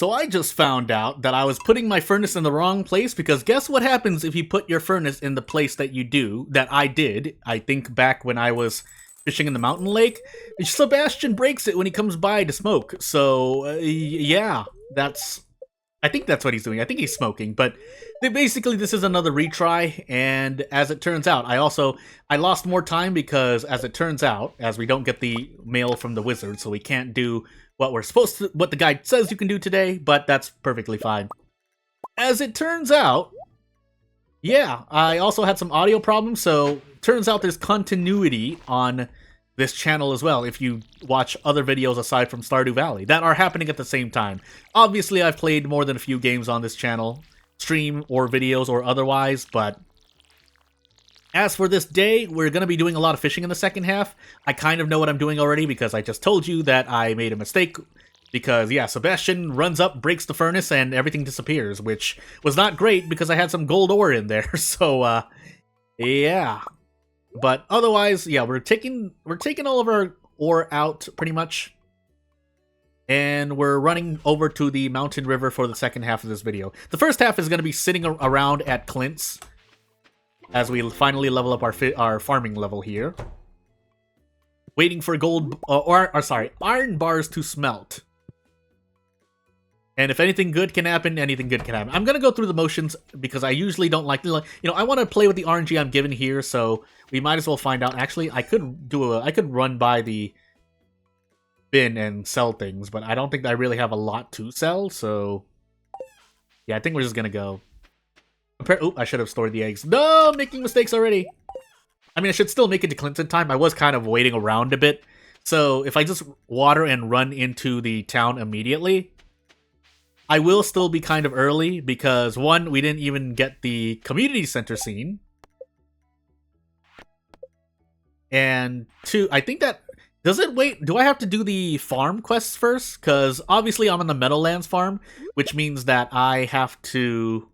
So I just found out that I was putting my furnace in the wrong place, because guess what happens if you put your furnace in the place that you do, that I did, I think back when I was fishing in the mountain lake? Sebastian breaks it when he comes by to smoke. So, yeah, I think that's what he's doing. I think he's smoking, but basically this is another retry, and as it turns out, I lost more time because, as it turns out, as we don't get the mail from the wizard, so we can't do what the guide says you can do today, but that's perfectly fine. As it turns out, yeah, I also had some audio problems, so turns out there's continuity on this channel as well if you watch other videos aside from Stardew Valley that are happening at the same time. Obviously, I've played more than a few games on this channel, stream or videos or otherwise, but as for this day, we're going to be doing a lot of fishing in the second half. I kind of know what I'm doing already because I just told you that I made a mistake. Because, yeah, Sebastian runs up, breaks the furnace, and everything disappears, which was not great because I had some gold ore in there. So, yeah. But otherwise, yeah, we're taking all of our ore out, pretty much. And we're running over to the mountain river for the second half of this video. The first half is going to be sitting around at Clint's, as we finally level up our farming level here. Waiting for iron bars to smelt. And if anything good can happen, anything good can happen. I'm going to go through the motions because I usually don't like, I want to play with the RNG I'm given here, so we might as well find out. Actually, I could run by the bin and sell things, but I don't think I really have a lot to sell, so yeah, I think we're just going to go. Oh, I should have stored the eggs. No, I'm making mistakes already. I mean, I should still make it to Clinton time. I was kind of waiting around a bit. So if I just water and run into the town immediately, I will still be kind of early because, one, we didn't even get the community center scene. And two, I think that... do I have to do the farm quests first? Because obviously I'm on the Meadowlands farm, which means that I have to...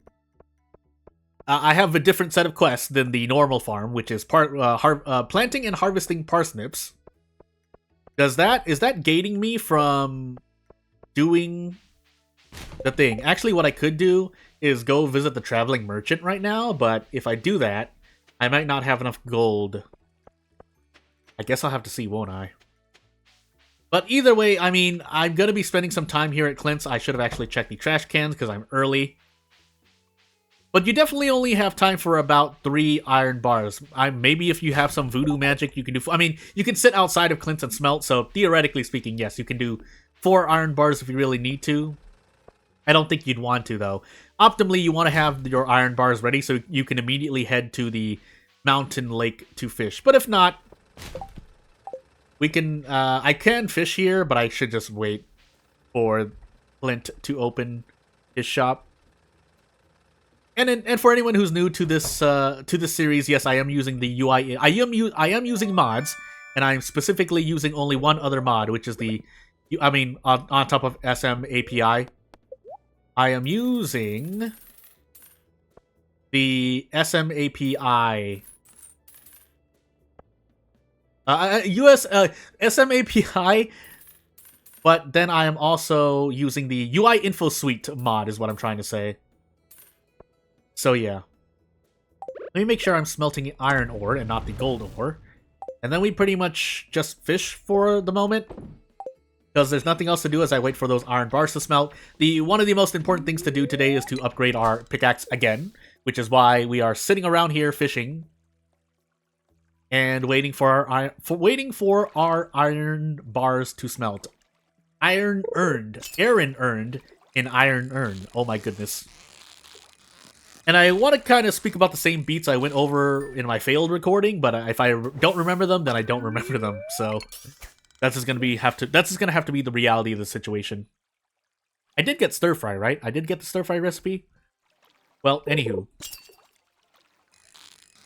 I have a different set of quests than the normal farm, which is planting and harvesting parsnips. Is that gating me from doing the thing? Actually, what I could do is go visit the traveling merchant right now, but if I do that, I might not have enough gold. I guess I'll have to see, won't I? But either way, I mean, I'm going to be spending some time here at Clint's. I should have actually checked the trash cans because I'm early. But you definitely only have time for about 3 iron bars. Maybe if you have some voodoo magic, you can do... I mean, you can sit outside of Clint's and smelt, so theoretically speaking, yes, you can do 4 iron bars if you really need to. I don't think you'd want to, though. Optimally, you want to have your iron bars ready so you can immediately head to the mountain lake to fish. But if not, we can... I can fish here, but I should just wait for Clint to open his shop. And for anyone who's new to this series, yes, I am using the UI. I am using mods, and I'm specifically using only one other mod, which is on top of SM API. I am using the SM API. SM API, but then I am also using the UI Info Suite mod, is what I'm trying to say. So yeah, let me make sure I'm smelting iron ore and not the gold ore. And then we pretty much just fish for the moment, because there's nothing else to do as I wait for those iron bars to smelt. One of the most important things to do today is to upgrade our pickaxe again, which is why we are sitting around here fishing and waiting for our iron bars to smelt. Aaron earned in iron earned. Oh my goodness. And I want to kind of speak about the same beats I went over in my failed recording, but if I don't remember them, then I don't remember them. So that's just gonna have to be the reality of the situation. I did get stir fry, right? I did get the stir fry recipe. Well, anywho,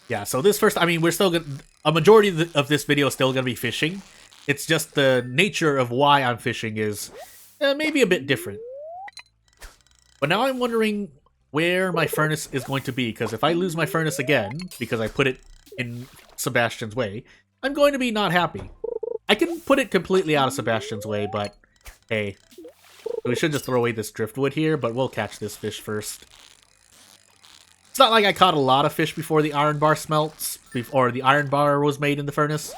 yeah. So this first, I mean, we're still gonna, a majority of this video is still gonna be fishing. It's just the nature of why I'm fishing is maybe a bit different. But now I'm wondering where my furnace is going to be, because if I lose my furnace again, because I put it in Sebastian's way, I'm going to be not happy. I can put it completely out of Sebastian's way, but hey, We should just throw away this driftwood here, but we'll catch this fish first. It's not like I caught a lot of fish before the iron bar smelts, or the iron bar was made in the furnace.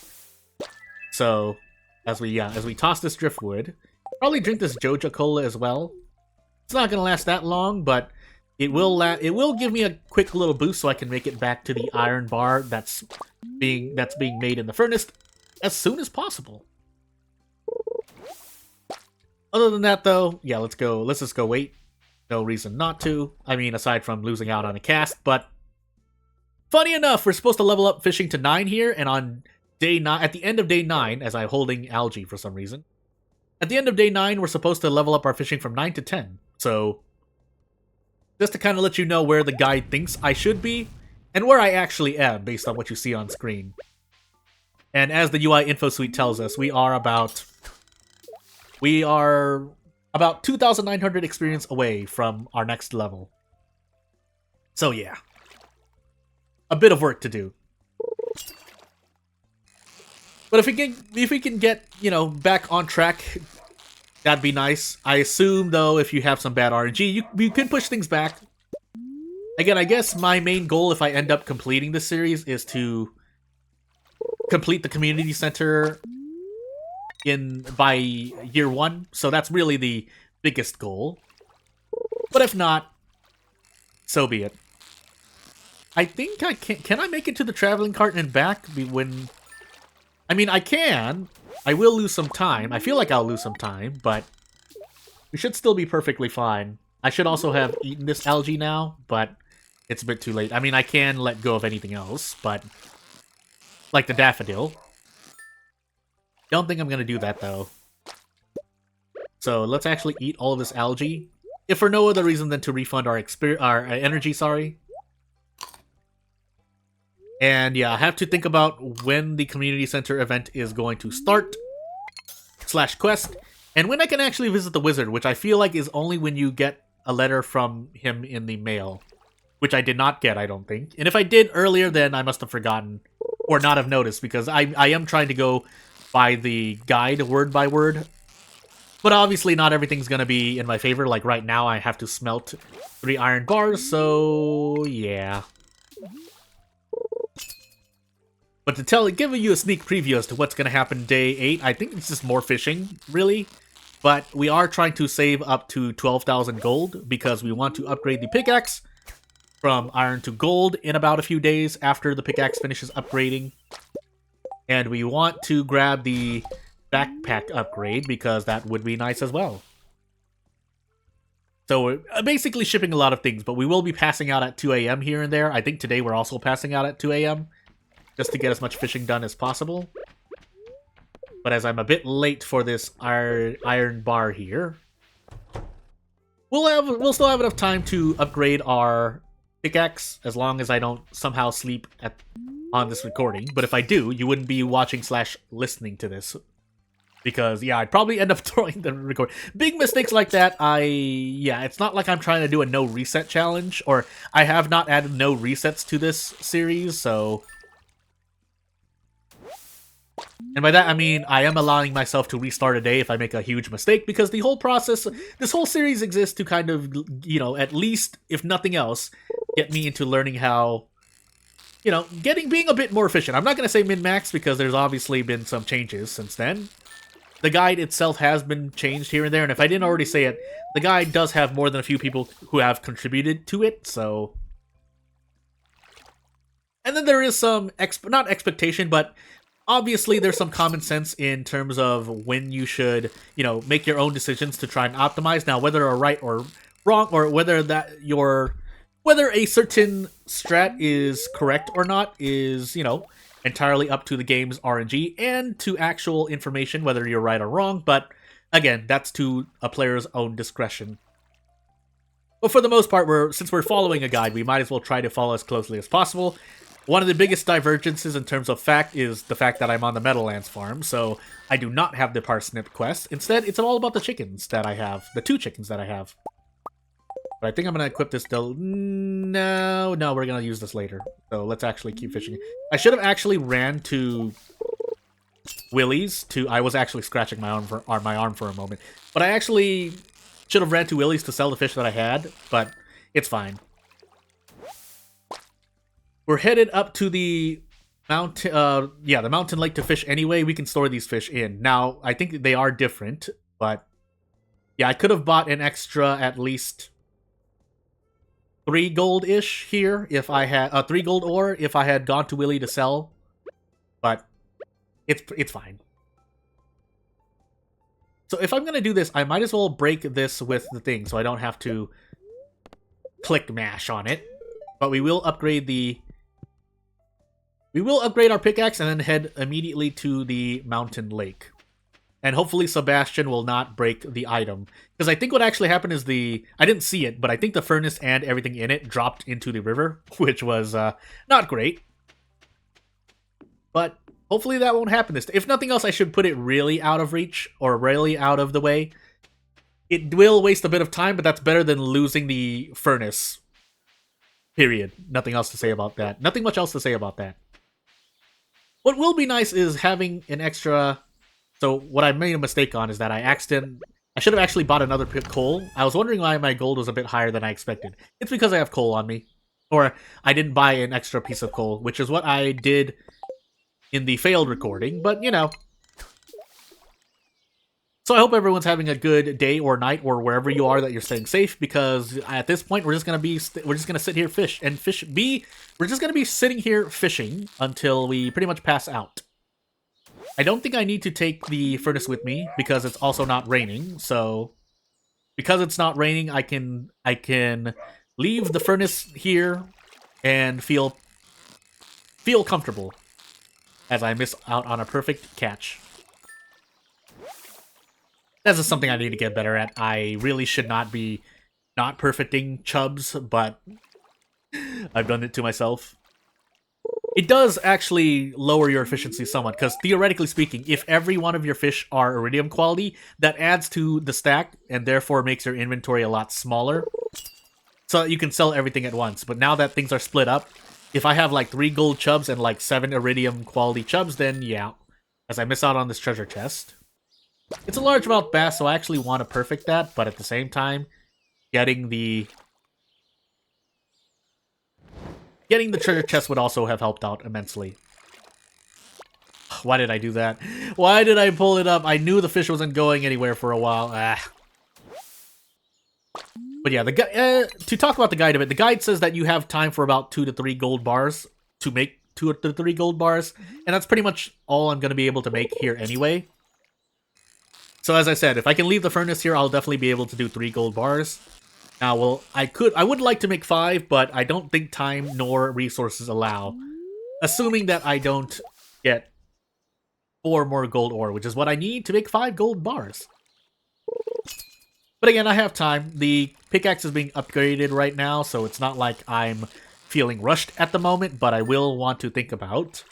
So, as we toss this driftwood, probably drink this Joja Cola as well. It's not gonna last that long, but it will give me a quick little boost so I can make it back to the iron bar that's being made in the furnace as soon as possible. Other than that, though, yeah, let's just go wait. No reason not to. I mean, aside from losing out on a cast, but funny enough, we're supposed to level up fishing to 9 here, and on day 9, at the end of day 9, as I'm holding algae for some reason, at the end of day 9, we're supposed to level up our fishing from 9 to 10. So, just to kind of let you know where the guide thinks I should be, and where I actually am, based on what you see on screen. And as the UI info suite tells us, we are about 2,900 experience away from our next level. So yeah, a bit of work to do. But if we can get, back on track, that'd be nice. I assume, though, if you have some bad RNG, you can push things back. Again, I guess my main goal, if I end up completing this series, is to complete the community center by year 1. So that's really the biggest goal. But if not, so be it. I think I can I make it to the traveling cart and back when... I mean, I can. I will lose some time. I feel like I'll lose some time, but we should still be perfectly fine. I should also have eaten this algae now, but it's a bit too late. I mean, I can let go of anything else, but... like the daffodil. Don't think I'm gonna do that, though. So, let's actually eat all of this algae. If for no other reason than to refund our energy, sorry. And yeah, I have to think about when the community center event is going to start, /quest, and when I can actually visit the wizard, which I feel like is only when you get a letter from him in the mail. Which I did not get, I don't think. And if I did earlier, then I must have forgotten, or not have noticed, because I am trying to go by the guide word by word. But obviously not everything's going to be in my favor. Like right now, I have to smelt 3 iron bars, so yeah. But to give you a sneak preview as to what's going to happen day 8, I think it's just more fishing, really. But we are trying to save up to 12,000 gold because we want to upgrade the pickaxe from iron to gold in about a few days after the pickaxe finishes upgrading. And we want to grab the backpack upgrade because that would be nice as well. So we're basically shipping a lot of things, but we will be passing out at 2 a.m. here and there. I think today we're also passing out at 2 a.m. just to get as much fishing done as possible. But as I'm a bit late for this iron bar here, we'll still have enough time to upgrade our pickaxe as long as I don't somehow sleep on this recording. But if I do, you wouldn't be watching / listening to this. Because, yeah, I'd probably end up throwing the record. Big mistakes like that, it's not like I'm trying to do a no reset challenge, or I have not added no resets to this series, so... And by that, I mean, I am allowing myself to restart a day if I make a huge mistake, because the whole process, this whole series exists to kind of, at least, if nothing else, get me into learning how, being a bit more efficient. I'm not going to say min-max, because there's obviously been some changes since then. The guide itself has been changed here and there, and if I didn't already say it, the guide does have more than a few people who have contributed to it, so... And then there is some, not expectation, but obviously there's some common sense in terms of when you should, make your own decisions to try and optimize. Now, whether are right or wrong, or whether a certain strat is correct or not is, entirely up to the game's RNG and to actual information, whether you're right or wrong, but again, that's to a player's own discretion. But for the most part, since we're following a guide, we might as well try to follow as closely as possible. One of the biggest divergences in terms of fact is the fact that I'm on the Meadowlands farm, so I do not have the parsnip quest. Instead, it's all about the chickens that I have, the 2 chickens that I have. But I think I'm going to equip this still. No, we're going to use this later. So let's actually keep fishing. I should have actually ran to Willie's. I was actually scratching my arm for a moment. But I actually Should have ran to Willie's to sell the fish that I had, but it's fine. We're headed up to the mountain, the mountain lake to fish anyway. We can store these fish in. Now, I think they are different, but yeah, I could have bought an extra at least 3 gold-ish here if I had 3 gold ore if I had gone to Willie to sell, but it's fine. So if I'm gonna do this, I might as well break this with the thing so I don't have to click mash on it. But we will upgrade our pickaxe and then head immediately to the mountain lake. And hopefully Sebastian will not break the item. Because I think what actually happened is I didn't see it, but I think the furnace and everything in it dropped into the river, which was not great. But hopefully that won't happen this time. If nothing else, I should put it really out of reach, or really out of the way. It will waste a bit of time, but that's better than losing the furnace. Period. Nothing else to say about that. Nothing much else to say about that. What will be nice is having an extra... So what I made a mistake on is that I should have actually bought another coal. I was wondering why my gold was a bit higher than I expected. It's because I have coal on me. Or I didn't buy an extra piece of coal, which is what I did in the failed recording, but you know. So I hope everyone's having a good day or night or wherever you are, that you're staying safe, because at this point we're just gonna sit here we're just gonna be sitting here fishing until we pretty much pass out. I don't think I need to take the furnace with me because it's also not raining. So because it's not raining, I can leave the furnace here and feel comfortable as I miss out on a perfect catch. This is something I need to get better at. I really should not be not perfecting chubs, but I've done it to myself. It does actually lower your efficiency somewhat, because theoretically speaking, if every one of your fish are iridium quality, that adds to the stack, and therefore makes your inventory a lot smaller. So that you can sell everything at once. But now that things are split up, if I have like 3 gold chubs and like 7 iridium quality chubs, then yeah, as I miss out on this treasure chest. It's a largemouth bass, so I actually want to perfect that, but at the same time, getting the treasure chest would also have helped out immensely. Why did I do that? Why did I pull it up? I knew the fish wasn't going anywhere for a while. But yeah, to talk about the guide of it, the guide says that you have time for about 2 to 3 gold bars to make 2 to 3 gold bars, and that's pretty much all I'm going to be able to make here anyway. So as I said, if I can leave the furnace here, I'll definitely be able to do 3 gold bars. Now, well, I would like to make 5, but I don't think time nor resources allow. Assuming that I don't get 4 more gold ore, which is what I need to make 5 gold bars. But again, I have time. The pickaxe is being upgraded right now, so it's not like I'm feeling rushed at the moment, but I will want to think about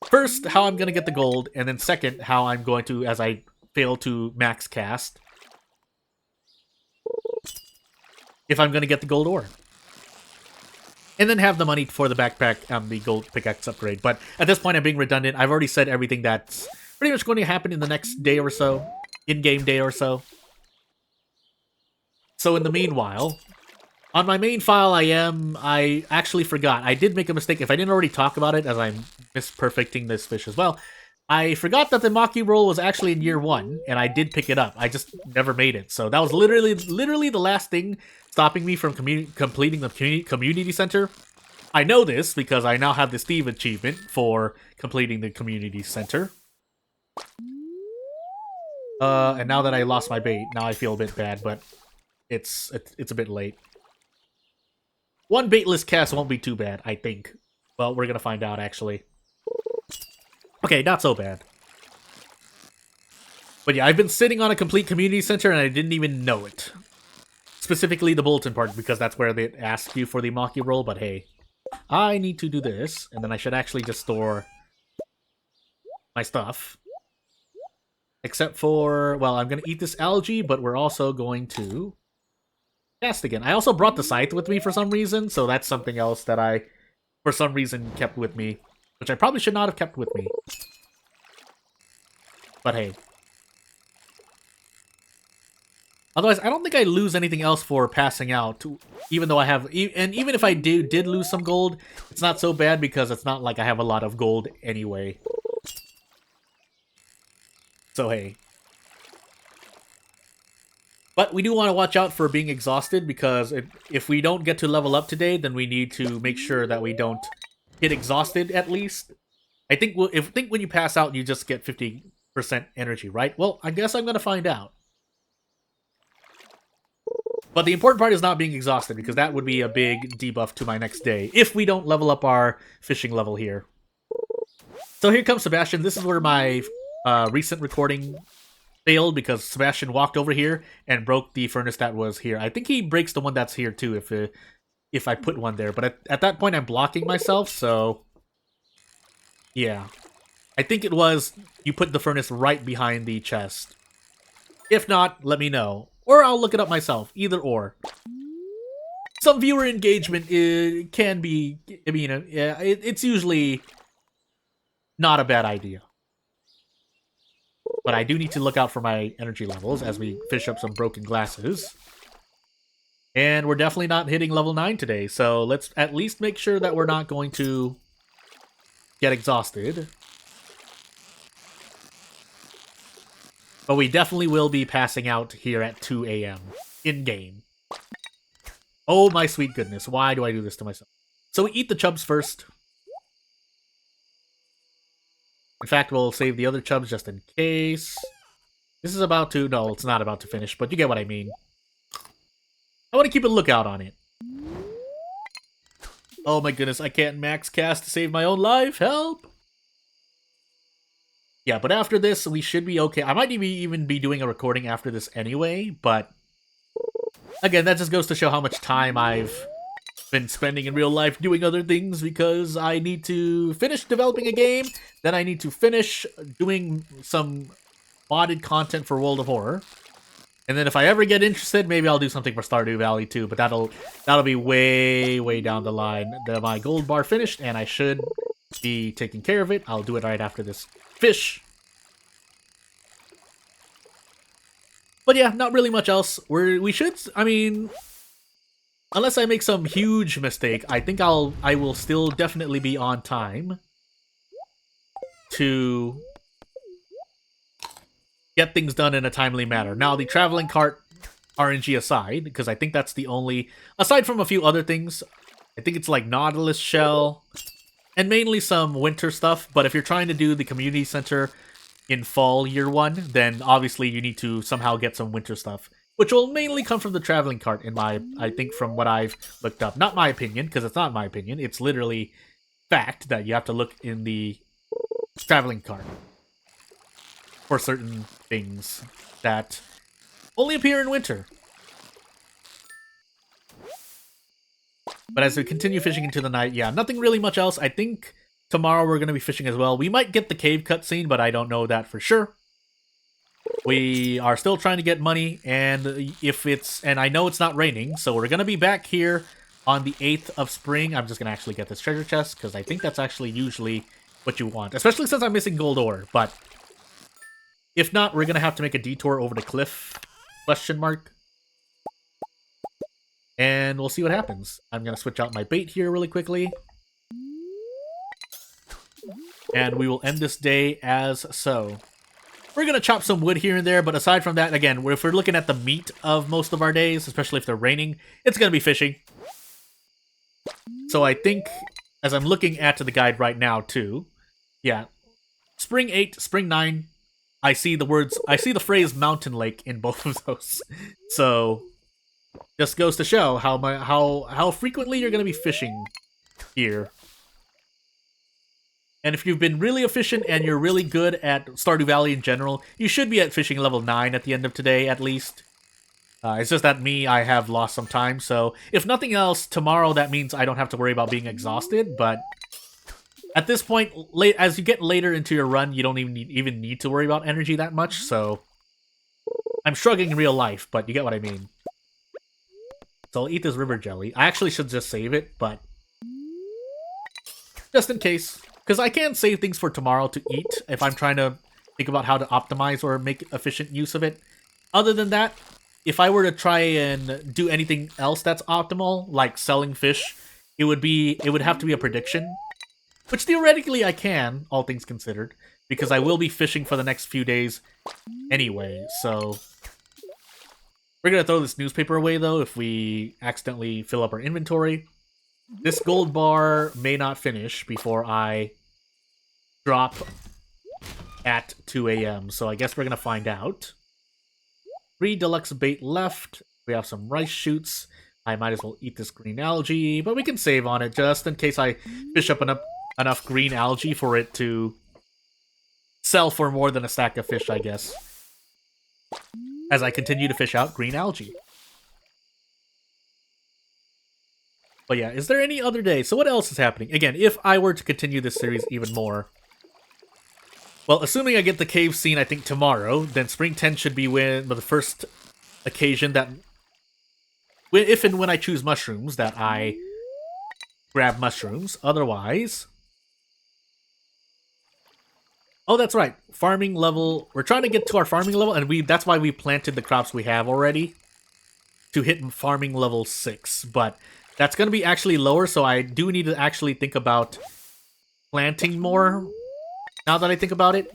first, how I'm going to get the gold, and then second, how I'm going to, as I fail to max cast, if I'm going to get the gold ore. And then have the money for the backpack and the gold pickaxe upgrade. But at this point, I'm being redundant. I've already said everything that's pretty much going to happen in the next day or so. In-game day or so. So in the meanwhile, on my main file, I actually forgot. I did make a mistake. If I didn't already talk about it, as I'm misperfecting this fish as well, I forgot that the Maki roll was actually in year 1, and I did pick it up. I just never made it. So that was literally the last thing stopping me from completing the community center. I know this because I now have the Steve achievement for completing the community center. And now that I lost my bait, now I feel a bit bad, but it's a bit late. 1 baitless cast won't be too bad, I think. Well, we're gonna find out, actually. Okay, not so bad. But yeah, I've been sitting on a complete community center and I didn't even know it. Specifically the bulletin part, because that's where they ask you for the Maki roll, but hey. I need to do this, and then I should actually just store my stuff. Except for, well, I'm gonna eat this algae, but we're also going to cast again. I also brought the scythe with me for some reason, so that's something else that I, for some reason, kept with me. Which I probably should not have kept with me. But hey. Otherwise, I don't think I lose anything else for passing out, even though I have... And even if I did lose some gold, it's not so bad because it's not like I have a lot of gold anyway. So, hey. But we do want to watch out for being exhausted because if we don't get to level up today, then we need to make sure that we don't get exhausted at least. I think when you pass out, you just get 50% energy, right? Well, I guess I'm going to find out. But the important part is not being exhausted, because that would be a big debuff to my next day, if we don't level up our fishing level here. So here comes Sebastian. This is where my recent recording failed, because Sebastian walked over here and broke the furnace that was here. I think he breaks the one that's here too, if I put one there. But at that point, I'm blocking myself, so... yeah. I think it was you put the furnace right behind the chest. If not, let me know. Or I'll look it up myself. Either or. Some viewer engagement can be... I mean, it's usually not a bad idea. But I do need to look out for my energy levels as we fish up some broken glasses. And we're definitely not hitting level 9 today, so let's at least make sure that we're not going to get exhausted. But we definitely will be passing out here at 2 a.m. in-game. Oh my sweet goodness, why do I do this to myself? So we eat the chubs first. In fact, we'll save the other chubs just in case. This is about to... no, it's not about to finish, but you get what I mean. I want to keep a lookout on it. Oh my goodness, I can't max cast to save my own life. Help! Yeah, but after this, we should be okay. I might even be doing a recording after this anyway, but... again, that just goes to show how much time I've been spending in real life doing other things, because I need to finish developing a game, then I need to finish doing some modded content for World of Horror. And then if I ever get interested, maybe I'll do something for Stardew Valley too, but that'll be way down the line. My gold bar finished, and I should be taking care of it. I'll do it right after this fish. But yeah, not really much else. We should, I mean, unless I make some huge mistake, I think I will still definitely be on time to get things done in a timely manner. Now, the traveling cart RNG aside, because I think that's the only, aside from a few other things, I think it's like Nautilus Shell, and mainly some winter stuff, but if you're trying to do the community center in fall year 1, then obviously you need to somehow get some winter stuff, which will mainly come from the traveling cart I think from what I've looked up. Not my opinion, because it's not my opinion, it's literally fact that you have to look in the traveling cart for certain things that only appear in winter. But as we continue fishing into the night, yeah, nothing really much else. I think tomorrow we're going to be fishing as well. We might get the cave cutscene, but I don't know that for sure. We are still trying to get money, and and I know it's not raining, so we're going to be back here on the 8th of spring. I'm just going to actually get this treasure chest, because I think that's actually usually what you want, especially since I'm missing gold ore. But if not, we're going to have to make a detour over the cliff, ? And we'll see what happens. I'm going to switch out my bait here really quickly. And we will end this day as so. We're going to chop some wood here and there, but aside from that, again, if we're looking at the meat of most of our days, especially if they're raining, it's going to be fishing. So I think, as I'm looking at the guide right now too, yeah, Spring 8, Spring 9, I see the phrase mountain lake in both of those. So just goes to show how frequently you're going to be fishing here. And if you've been really efficient and you're really good at Stardew Valley in general, you should be at fishing level 9 at the end of today, at least. It's just that I have lost some time, so if nothing else, tomorrow that means I don't have to worry about being exhausted, but at this point, as you get later into your run, you don't even need to worry about energy that much, so I'm struggling in real life, but you get what I mean. So I'll eat this river jelly. I actually should just save it, but just in case. Because I can save things for tomorrow to eat if I'm trying to think about how to optimize or make efficient use of it. Other than that, if I were to try and do anything else that's optimal, like selling fish, it would have to be a prediction, which theoretically I can, all things considered, because I will be fishing for the next few days anyway. So we're gonna throw this newspaper away though if we accidentally fill up our inventory. This gold bar may not finish before I drop at 2 a.m. So I guess we're gonna find out. 3 deluxe bait left. We have some rice shoots. I might as well eat this green algae, but we can save on it just in case I fish up enough green algae for it to sell for more than a stack of fish, I guess. As I continue to fish out green algae. But yeah, is there any other day? So what else is happening? Again, if I were to continue this series even more, well, assuming I get the cave scene, I think, tomorrow, then Spring 10 should be the first occasion that... If and when I choose mushrooms, that I grab mushrooms. Otherwise... Oh, that's right. Farming level... We're trying to get to our farming level, and that's why we planted the crops we have already. To hit farming level 6. But that's going to be actually lower, so I do need to actually think about planting more. Now that I think about it,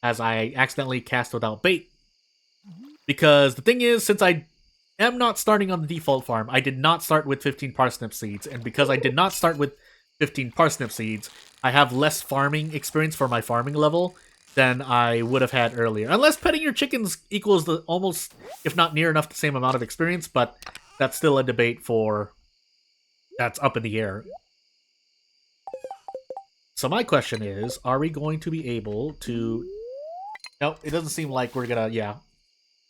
as I accidentally cast without bait. Because the thing is, since I am not starting on the default farm, I did not start with 15 parsnip seeds. And because I did not start with 15 parsnip seeds, I have less farming experience for my farming level than I would have had earlier. Unless petting your chickens equals the almost, if not near enough, the same amount of experience, but that's still a debate that's up in the air. So my question is, are we going to be able to... No, it doesn't seem like we're gonna... Yeah.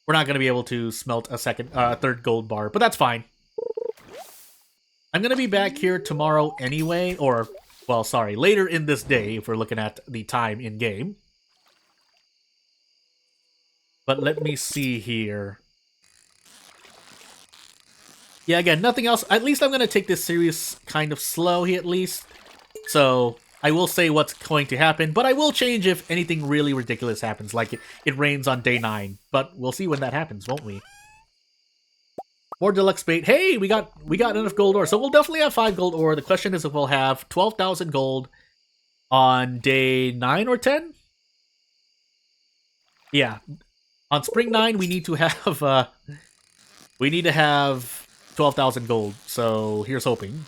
We're not gonna be able to smelt a third gold bar, but that's fine. I'm gonna be back here tomorrow anyway, or... Well, sorry, later in this day, if we're looking at the time in-game. But let me see here. Yeah, again, nothing else. At least I'm gonna take this series kind of slow here, at least. So... I will say what's going to happen, but I will change if anything really ridiculous happens, like it rains on day 9. But we'll see when that happens, won't we? More deluxe bait. Hey, we got enough gold ore, so we'll definitely have 5 gold ore. The question is if we'll have 12,000 gold on day 9 or 10. Yeah, on spring 9 we need to have 12,000 gold. So here's hoping.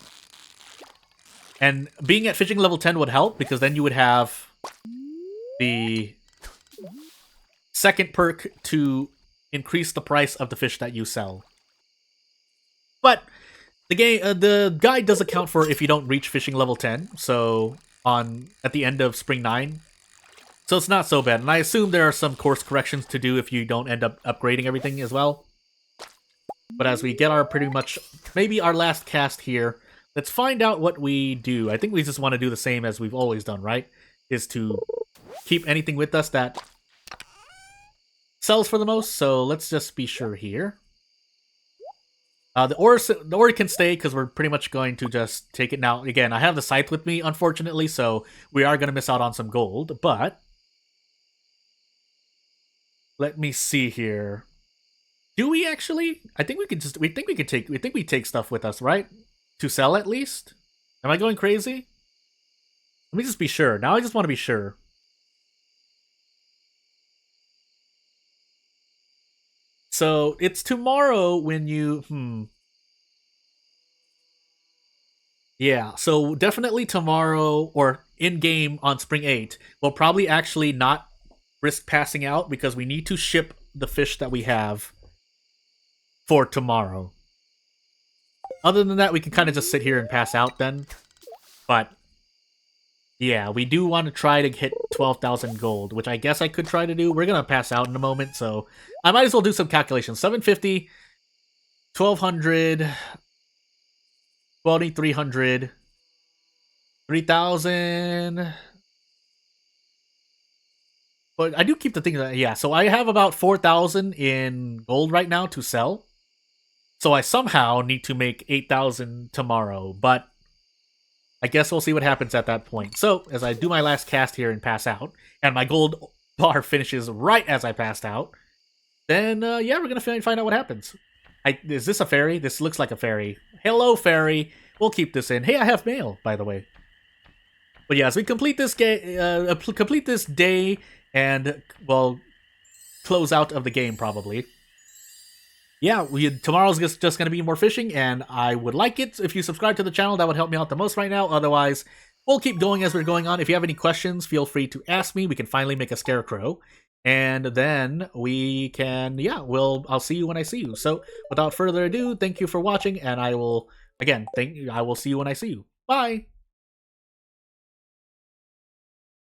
And being at fishing level 10 would help, because then you would have the second perk to increase the price of the fish that you sell. But the guide does account for if you don't reach fishing level 10, so at the end of spring 9. So it's not so bad. And I assume there are some course corrections to do if you don't end up upgrading everything as well. But as we get our maybe our last cast here, let's find out what we do. I think we just want to do the same as we've always done, right? Is to keep anything with us that sells for the most. So let's just be sure here. The ore can stay because we're pretty much going to just take it now. Again, I have the scythe with me, unfortunately, so we are going to miss out on some gold. But let me see here. Do we actually? I think we could just. We think we take stuff with us, right? To sell, at least? Am I going crazy? Let me just be sure. Now I just want to be sure. So, it's tomorrow when you... Yeah, so definitely tomorrow, or in-game on Spring 8, we'll probably actually not risk passing out, because we need to ship the fish that we have for tomorrow. Other than that, we can kind of just sit here and pass out then. But, yeah, we do want to try to hit 12,000 gold, which I guess I could try to do. We're going to pass out in a moment, so I might as well do some calculations. 750, 1,200, 2,300, 3,000. But I do keep the thing that, yeah, so I have about 4,000 in gold right now to sell. So I somehow need to make 8,000 tomorrow, but I guess we'll see what happens at that point. So, as I do my last cast here and pass out, and my gold bar finishes right as I passed out, then yeah, we're gonna find out what happens. Is this a fairy? This looks like a fairy. Hello, fairy. We'll keep this in. Hey, I have mail, by the way. But yeah, as we complete this complete this day, and well, close out of the game probably. Yeah, tomorrow's just going to be more fishing, and I would like it if you subscribe to the channel. That would help me out the most right now. Otherwise, we'll keep going as we're going on. If you have any questions, feel free to ask me. We can finally make a scarecrow, and then we can, yeah, I'll see you when I see you. So, without further ado, thank you for watching, and I will, again, I will see you when I see you. Bye!